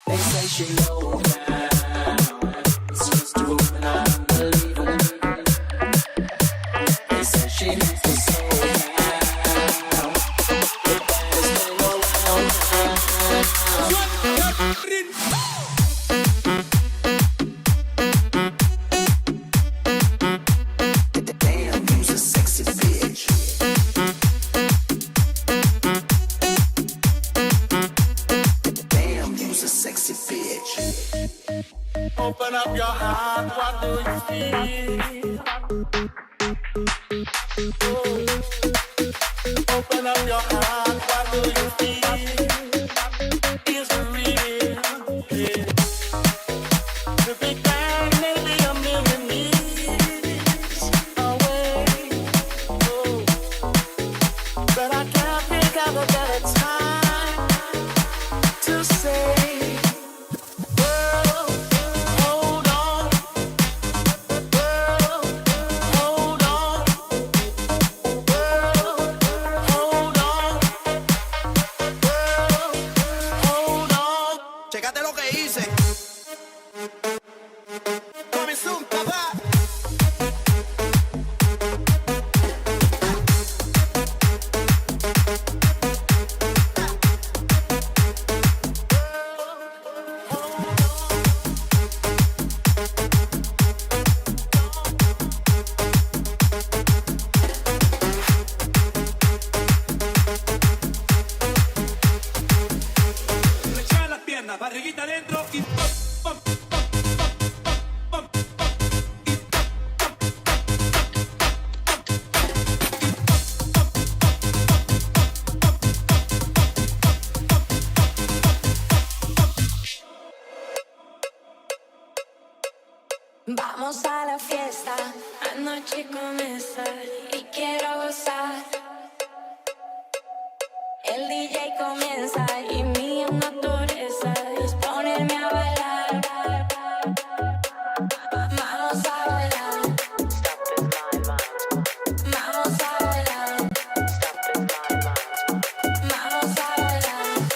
They say she low down. It's just a woman I don't believe in. They say she needs to slow down. The baddest thing around town. Damn, you's a sexy bitch. Damn, you's a sexy bitch. Open up your heart, what do you feel? Oh. Open up your heart, what do you feel? Is it real? Yeah. The big bang may be a million years away. Oh. But I can't think of a better time to say, world, hold on. World, hold on. World, hold on. World, hold on. Chécate lo que hice. Coming soon, papá. Le echan las piernas, barriguita adentro y pum, pum, pum, pum, pum, pum, y Vamos a la fiesta, anoche comienza y quiero gozar. El DJ comienza y mi naturaleza es ponerme a bailar. Vamos a bailar. Vamos a bailar. Vamos a bailar.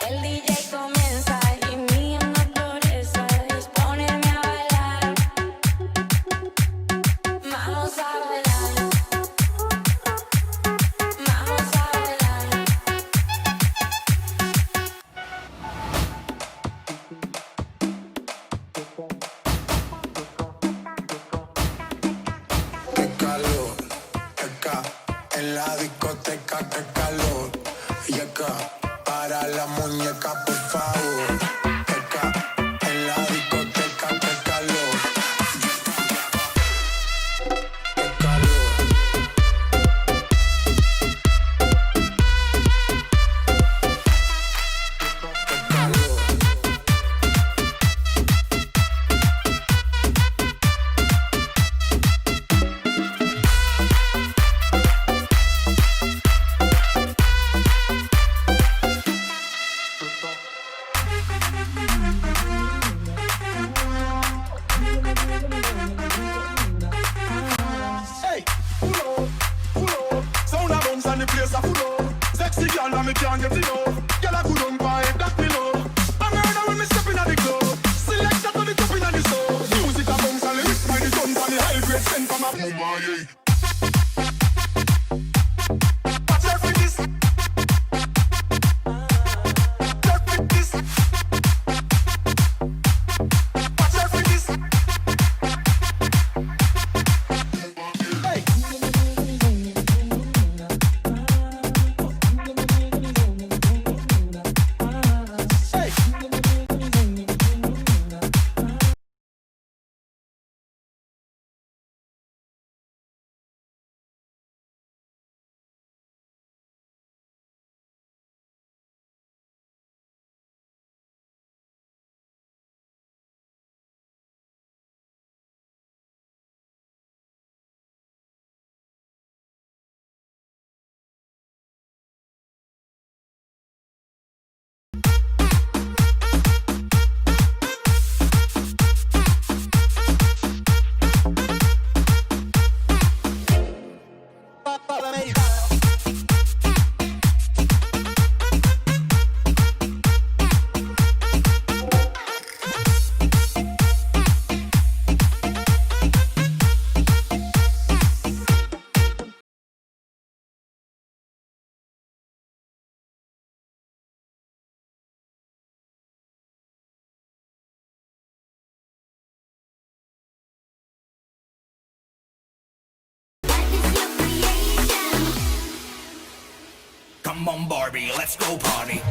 El DJ comienza y mi naturaleza es ponerme a bailar. Vamos a bailar. Vamos a bailar. Qué calor, acá en la discoteca, qué calor. Y acá, para la muñeca, por favor. Come on, Barbie, let's go party.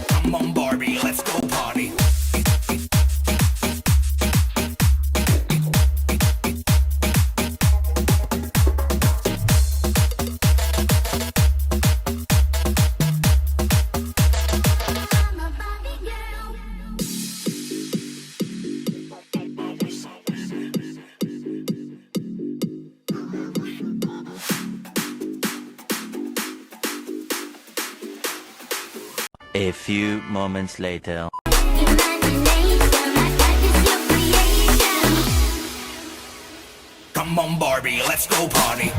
Come on, Barbie, let's go party. A few moments later. Come on, Barbie, let's go party.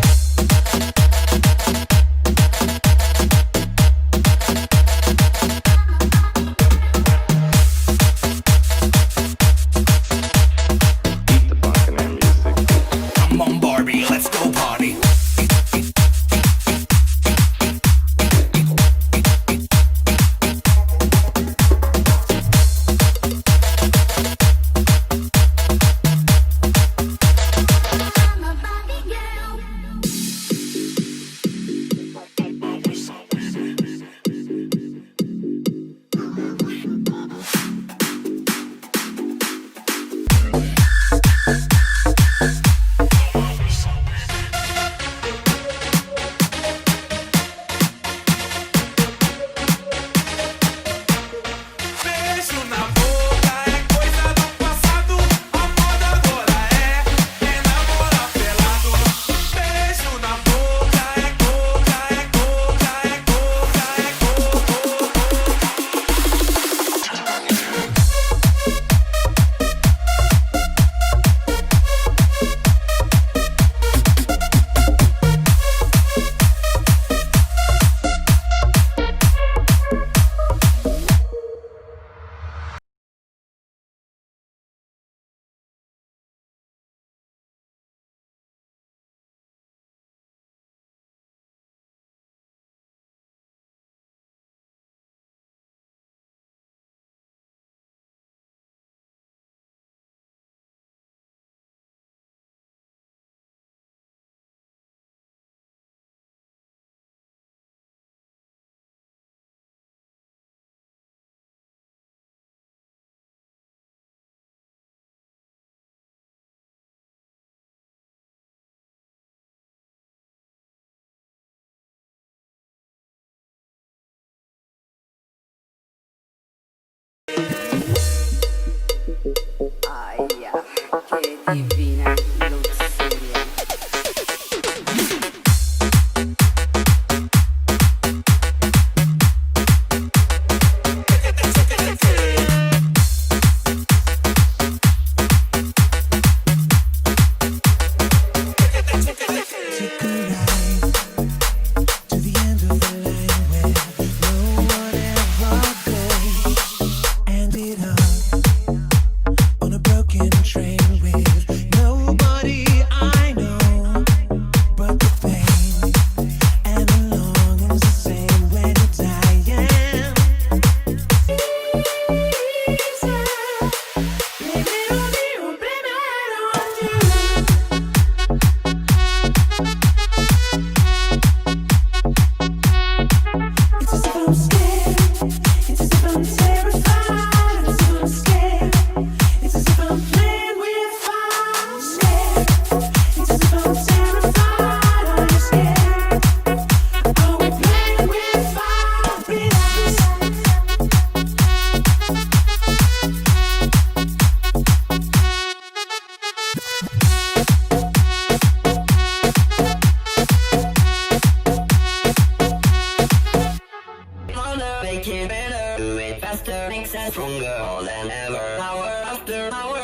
Come on, Barbie, let's go party. Beijo na boca é coisa do passado. A moda agora é quem namora pelado. Beijo na boca é coca, é coca, é coca, é coco. Ai, che divina lussuria. Make it better, do it faster, makes us stronger more than ever. Hour after hour.